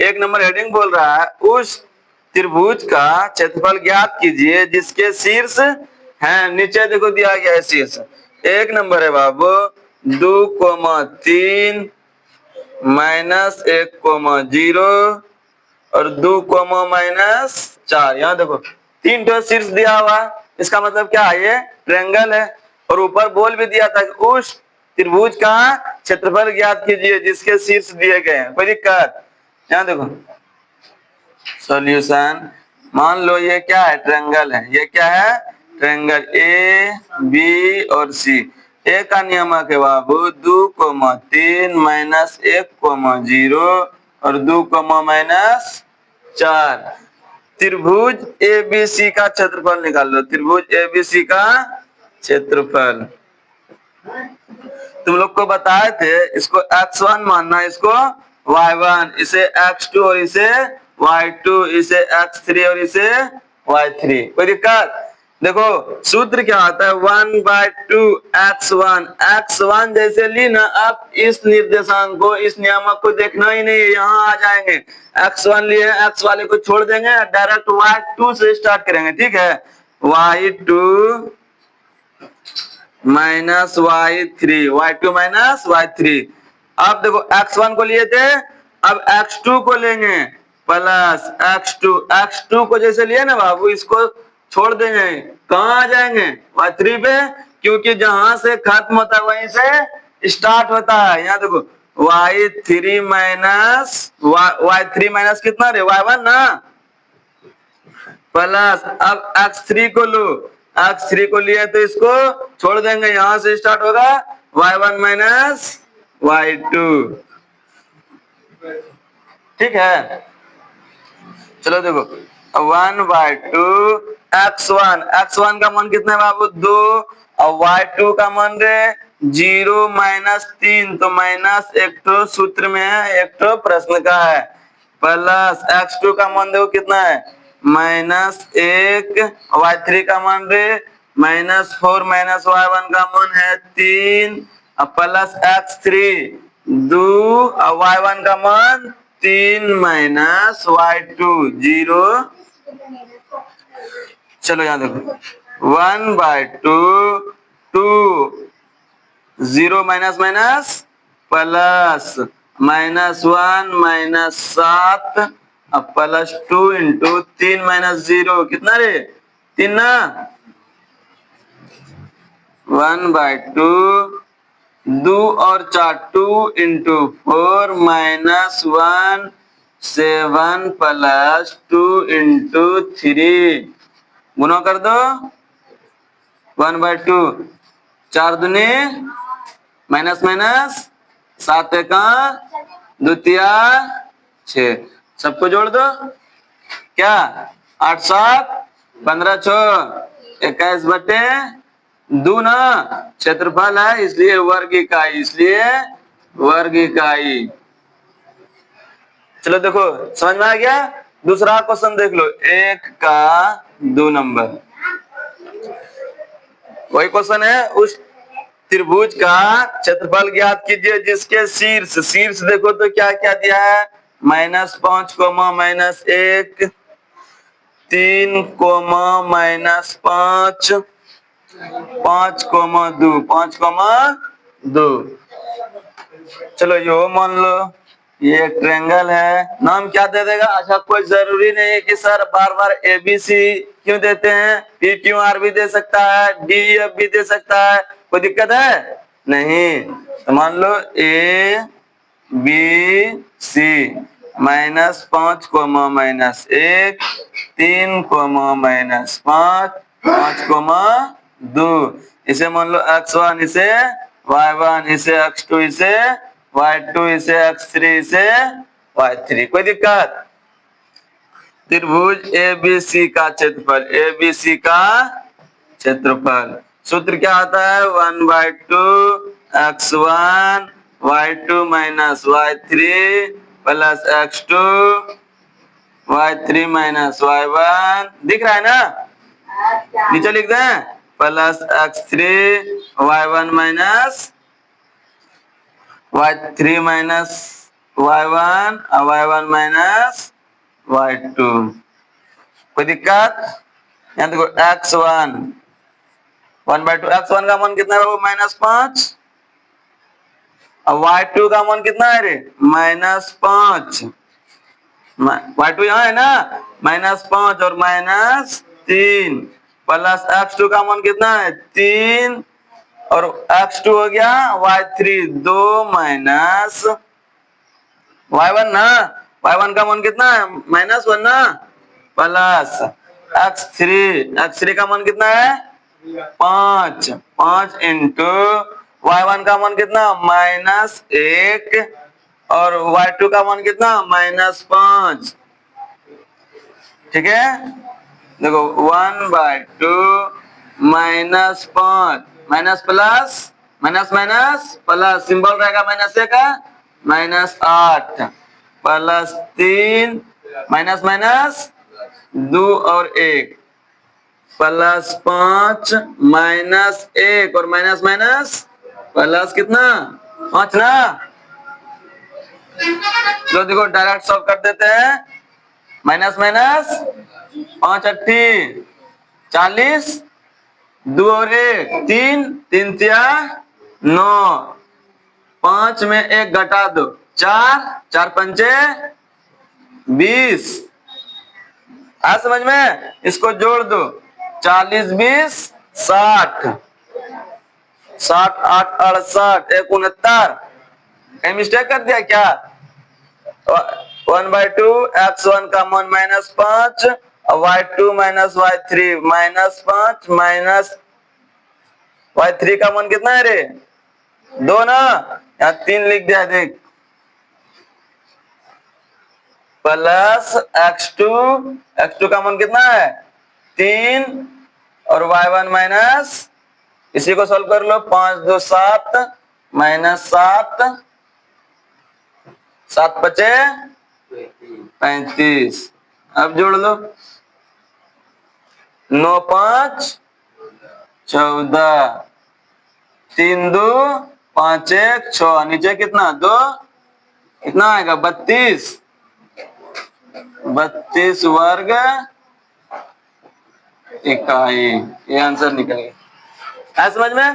एक number heading बोल रहा है उस त्रिभुज का क्षेत्रफल ज्ञात कीजिए जिसके शीर्ष हैं, नीचे देखो दिया गया है शीर्ष। एक नंबर है बाबू 2,3 -1,0 और 2,-4। यहाँ देखो 3 ठो शीर्ष दिया हुआ, इसका मतलब क्या है, ये ट्रायंगल है। और ऊपर बोल भी दिया था कि उस त्रिभुज का क्षेत्रफल ज्ञात कीजिए जिसके शीर्ष दिए गए हैं। कोई दिक्कत? यहाँ देखो सॉल्यूशन, मान लो ये क्या है, ट्रायंगल है। ये क्या है, ट्रायंगल ए बी और सी। ए का नियमक है बाबू 2,3 -1,0 और 2,-4। त्रिभुज एबीसी का क्षेत्रफल निकाल लो। त्रिभुज एबीसी का क्षेत्रफल तुम लोग को बताए थे, इसको x1 मानना, इसको y1, इसे x2 और इसे y2, इसे x3 और इसे y3। कोई दिक्कत? देखो सूत्र क्या आता है, 1/2 x1 जैसे ली ना, आप इस निर्देशांक को, इस नियामक को देखना ही नहीं है, यहाँ आ जाएंगे। x1 लिए, x वाले को छोड़ देंगे, डायरेक्ट y2 से स्टार्ट करेंगे। ठीक है, y2 -y3, y2 -y3। अब देखो x1 को लिए थे, अब x2 को लेंगे प्लस x2 को जैसे लिए ना बाबू, इसको छोड़ देंगे, कहाँ आ जाएंगे, y3 पे, क्योंकि जहां से खत्म होता है वहीं से स्टार्ट होता है। यहाँ देखो y3 माइनस कितना रे, y1 ना, प्लस अब x3 को लो, x3 को लिए तो इसको छोड़ देंगे, यहां से स्टार्ट होगा y1 -y2। ठीक है, चलो देखो 1/2 x1 का मान कितना है बाबू, 2, और y2 का मान रे 0 -3, तो माइनस एक तो सूत्र में है, एक तो प्रश्न का है, प्लस x2 का मान देखो कितना है, -1, y3 का मान रे -4, y1 का मान है 3, प्लस x3 2, और y1 का मान 3 -y2 0। चलो यहाँ देखो 1/2 2 0 माइनस प्लस -1 -7 अब प्लस 2 इंटू 3 -0 कितना रे, 3 ना, 1/2 2 और 4 2 इंटू 4 -1 7 प्लस 2 इंटू 3 गुना कर दो 1/2, 4 दूनी माइनस 7 का 2 तिया 6, सबको जोड़ दो, क्या 8 7 15 6 21/2 ना, क्षेत्रफल है इसलिए वर्ग इकाई, इसलिए वर्ग इकाई। चलो देखो समझ में आ गया। दूसरा क्वेश्चन देख लो, 1 का 2 नंबर, वही क्वेश्चन है, उस त्रिभुज का क्षेत्रफल ज्ञात कीजिए जिसके शीर्ष देखो तो क्या क्या दिया है, -5, -1, 3, -5, 5,2। चलो यो मान लो, ये एक ट्रायंगल है, नाम क्या दे देगा, अच्छा कोई जरूरी नहीं है कि सर बार बार ABC क्यों देते हैं, PQR भी दे सकता है, DEF भी दे सकता है, कोई दिक्कत है नहीं। तो मान लो ABC -5, -1, 3, -5, 5,2। इसे मान लो x1, इसे y1, इसे x2, इसे y2, इसे x3, इसे y3। कोई दिक्कत? त्रिभुज ABC का क्षेत्रफल, ABC का क्षेत्रफल सूत्र क्या आता है, 1/2 x1 y2 y3 plus x2 y3 y1, दिख रहा है ना, नीचे लिख दें, plus x3 y1 y3 y1 और y1 माइनस y2। कोई दिक्कत? यहाँ देखो x1 1/2 x1 का मान कितना है वो -5 और y2 का मान कितना है रे -5। y2 यहाँ है ना -5 और -3 प्लस x2 का मान कितना है 3 और x2 हो गया y3 2 माइनस y1 ना y1 का मान कितना है -1 ना प्लस x3 का मान कितना है 5 इंटू y1 का मान कितना -1 और y2 का मान कितना -5। ठीक है देखो 1/2 -5 minus plus minus minus plus symbol रहेगा -1 का -8 प्लस 3 माइनस माइनस 2 और 1 प्लस 5 -1 और माइनस माइनस प्लस कितना 5 ना। लो देखो डायरेक्ट सॉल्व कर देते हैं माइनस माइनस 5 8 40 2 और 1 3 3 तिया 9 5 में 1 घटा दो 4 4 पंचे 20। आ समझ में इसको जोड़ दो 40 20 60 60 8 68 1 69। कहीं मिस्टेक कर दिया क्या? 1/2 x1 का मान -5 और y2 minus y3 -5 minus y3 का मान कितना है रे 2 ना यहाँ 3 लिख दिया देख प्लस x2 का मान कितना है 3 और y1 माइनस इसी को सॉल्व कर लो 5 2 7 -7 7 बचे 35। अब जोड़ लो 9 5 14 3 2 5 1 6 नीचे कितना 2 कितना आएगा 32 वर्ग इकाई। ये आंसर निकल गया। है समझ में?